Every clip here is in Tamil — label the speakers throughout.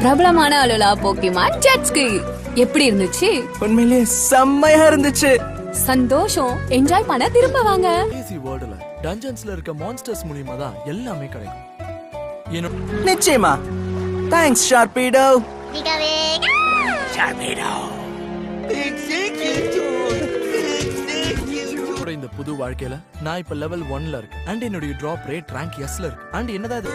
Speaker 1: பிரபலமான அலுலா போக்கிமான் ஜெட்ஸ்கி எப்படி இருந்துச்சு?
Speaker 2: உண்மையிலேயே செம்மையா இருந்துச்சு.
Speaker 1: சந்தோஷம். என்ஜாய் பண்ண திரும்ப வாங்க.
Speaker 3: ஈஸி வேர்ல்டுல டஞ்சன்ஸ்ல இருக்க மான்ஸ்டர்ஸ் மூலியமா தான் எல்லாமே கிடைக்கும்.
Speaker 2: நிச்சயமா. தேங்க்ஸ் ஷார்பீடோ.
Speaker 3: இந்த புது வாழ்க்கையில நான் இப்ப லெவல் 1ல இருக்கேன். அண்ட் என்னுடைய டிராப் ரேட் ரேங்க் எஸ்ல இருக்கு. அண்ட் என்னதான் இது?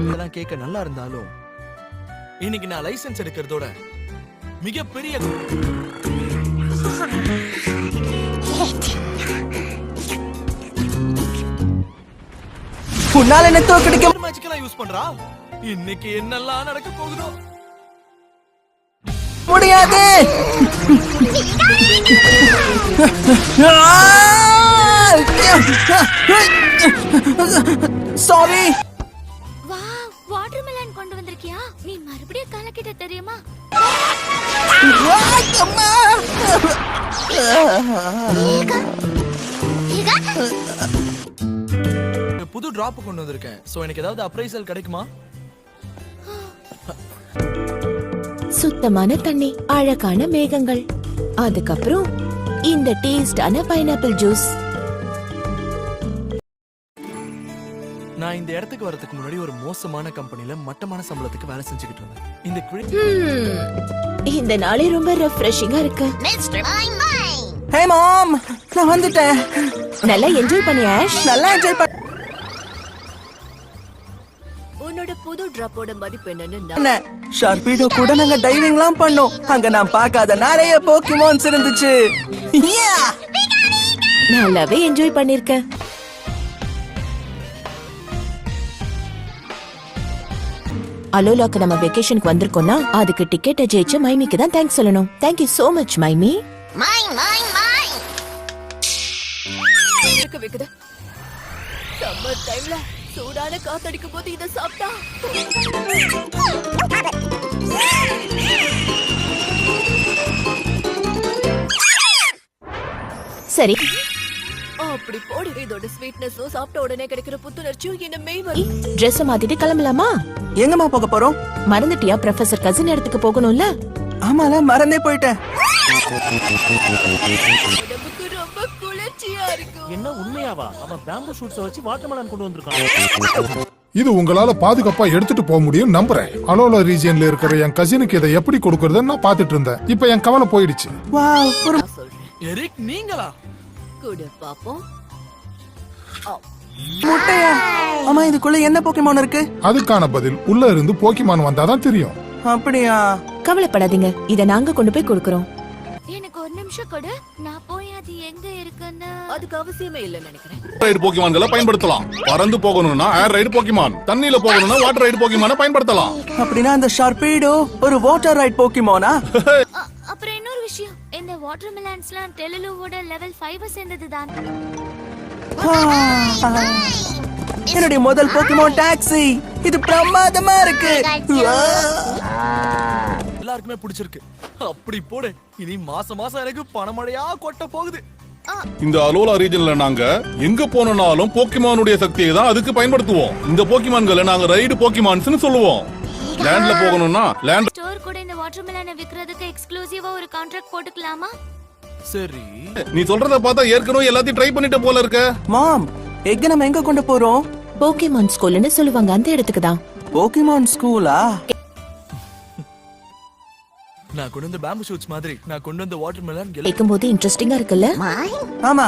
Speaker 3: இதெல்லாம் கேட்க நல்லா இருந்தாலும் இன்னைக்கு நான் லைசென்ஸ் எடுக்கிறதோட மிகப்பெரிய
Speaker 2: உன்னால என்ன தோக்கடிக்க
Speaker 3: மேஜிக்கலா யூஸ் பண்றா. இன்னைக்கு என்னெல்லாம் நடக்க போகுதோ
Speaker 2: முடியாது. சாரி.
Speaker 4: வாவ், வாட்டர்மெலன் கொண்டு வந்திருக்கியா? நீ மறுபடியும் கலக்கிட்ட தெரியுமா?
Speaker 3: புது டிராப் கொண்டு வந்திருக்கேன். சோ எனக்கு ஏதாவது அப்ரைசல் கிடைக்குமா?
Speaker 5: சுத்தமான தண்ணி, அழகான மேகங்கள், அதுக்கப்புறம் இந்த டேஸ்டான பைனாப்பிள் ஜூஸ்.
Speaker 3: நான் இந்த இடத்துக்கு வரதுக்கு முன்னாடி ஒரு மோசமான கம்பெனில மட்டமான சம்பளத்துக்கு வேலை செஞ்சுக்கிட்டு இருந்தேன்.
Speaker 5: இந்த நாளே ரொம்ப ரெஃப்ரெஷிங்கா இருக்கு.
Speaker 2: ஹே மாம், நான் வந்துட்டேன்.
Speaker 5: நல்லா என்ஜாய் பண்ணியா ஆஷ்?
Speaker 2: நல்லா என்ஜாய் பண்ண.
Speaker 5: உன்னோட புது டிராப்போட மதிப்பு என்னன்னு
Speaker 2: ஷார்பீடோ கூட நாங்க டைவிங்லாம் பண்ணோம். அங்க நான் பார்க்காத நிறைய போக்கிமான்ஸ் இருந்துச்சு.
Speaker 5: நல்லாவே என்ஜாய் பண்ணிருக்கேன். அலோலாக்கு நம்ம வெக்கேஷனுக்கு வந்திருக்கோம்னா அதுக்கு டிக்கெட்டை ஜெயிச்ச மைமிக்கு தான் தேங்க்ஸ் சொல்லணும். தேங்க் யூ சோ மச் மைமி. சம்மர் டைம்ல சூடான காத்தடிக்கும் போது இத சாப்பிட்டா சரி அப்படி போடு. இதோட ஸ்வீட்னஸும் சாப்பிட்ட உடனே கிடைக்கிற புத்துணர்ச்சியும் என்ன மெய்வரி. ட்ரெஸ் மாத்திட்டு கிளம்பலாமா?
Speaker 2: எங்கம்மா போக போறோம்?
Speaker 5: மறந்துட்டியா? ப்ரொஃபசர் கசின் இடத்துக்கு போகணும்ல?
Speaker 2: ஆமால, மறந்தே போயிட்டேன்.
Speaker 5: ரொம்ப குளிர்ச்சியா இருக்கு.
Speaker 6: என்ன உண்மையாவா? அவன் பேம்பு ஷூட்ஸ் வச்சு வாட்டர்மெலன் கொண்டு வந்திருக்கான்.
Speaker 7: இது உங்களால பாதுகாப்பா எடுத்துட்டு போக முடியும் நம்புறேன். அலோலா ரீஜியன்ல இருக்கிற என் கசினுக்கு இதை எப்படி கொடுக்கறதுன்னு நான் பாத்துட்டு இருந்தேன். இப்ப என் கவலை போயிடுச்சு.
Speaker 3: எரிக், நீங்களா?
Speaker 5: குடு பாப்போம்.
Speaker 2: முட்டையா? அம்மா, இதுக்குள்ள என்ன போக்கிமான் இருக்கு?
Speaker 7: அதுக்கான பதில் உள்ள இருந்து போக்கிமான் வந்தாதான் தெரியும்.
Speaker 2: அப்படியா?
Speaker 5: கவலைப்படாதீங்க, இத நாங்க கொண்டு போய் கொடுக்கறோம்.
Speaker 4: எனக்கு ஒரு நிமிஷம் கொடு, நான் போய் அது எங்க இருக்குன்னு.
Speaker 5: அதுக்கு அவசியமே இல்லன்னு நினைக்கிறேன்.
Speaker 8: ரைடு போக்கிமான்களை பயன்படுத்தலாம். பறந்து போகணும்னா ஏர் ரைடு போக்கிமான், தண்ணியில போகணும்னா வாட்டர் ரைடு போக்கிமான பயன்படுத்தலாம்.
Speaker 2: அப்படின்னா அந்த ஷார்பீடோ ஒரு வாட்டர் ரைட் போக்கிமானா?
Speaker 4: அப்புறம் இன்னொரு விஷயம், இந்த வாட்டர்மெலன்ஸ்லாம் டெலுலுவோட லெவல் 5 சேர்ந்ததுதான்.
Speaker 2: என்னுடைய முதல் போக்கிமான் டாக்ஸி. இது பிரமாதமா இருக்கு.
Speaker 3: எல்லாருக்குமே பிடிச்சிருக்கு. அப்படி போடு. இனி மாசம் மாசம் எனக்கு பணமழையா கொட்ட போகுது.
Speaker 8: இந்த அலோலா ரீஜன்ல நாங்க எங்க போனாலும் போக்கிமானுடைய சக்தியை தான் அதுக்கு பயன்படுத்துவோம். இந்த போக்கிமான்களை நாங்க ரைடு போக்கிமான்ஸ்னு சொல்லுவோம். லேண்ட்ல போகணும்னா லேண்ட்
Speaker 4: ஸ்டோர் கூட இந்த வாட்டர்மெலனை விக்கிறதுக்கு எக்ஸ்க்ளூசிவா ஒரு கான்ட்ராக்ட் போட்டுக்கலாமா?
Speaker 3: சரி,
Speaker 8: நீ சொல்றத பார்த்தா ஏற்கனவே எல்லாத்தையும் ட்ரை பண்ணிட்ட போல இருக்க.
Speaker 2: மாம், எங்க நம்ம எங்க கொண்டு போறோம்?
Speaker 5: போக்கிமான் ஸ்கூல்னு சொல்லுவாங்க, அந்த இடத்துக்கு தான்.
Speaker 2: போக்கிமான் ஸ்கூலா?
Speaker 3: நான் கொண்டு வந்த பேம்பு ஷூட்ஸ் மாதிரி நான் கொண்டு வந்த வாட்டர்மெலன்
Speaker 5: கேட்கும்போது இன்ட்ரெஸ்டிங்கா இருக்குல்ல?
Speaker 2: ஆமா.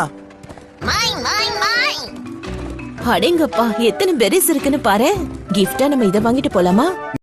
Speaker 5: அடேங்கப்பா, எத்தனை பெரிஸ் இருக்குன்னு பாரு. கிஃப்டா நம்ம இத வாங்கிட்டு போலாமா?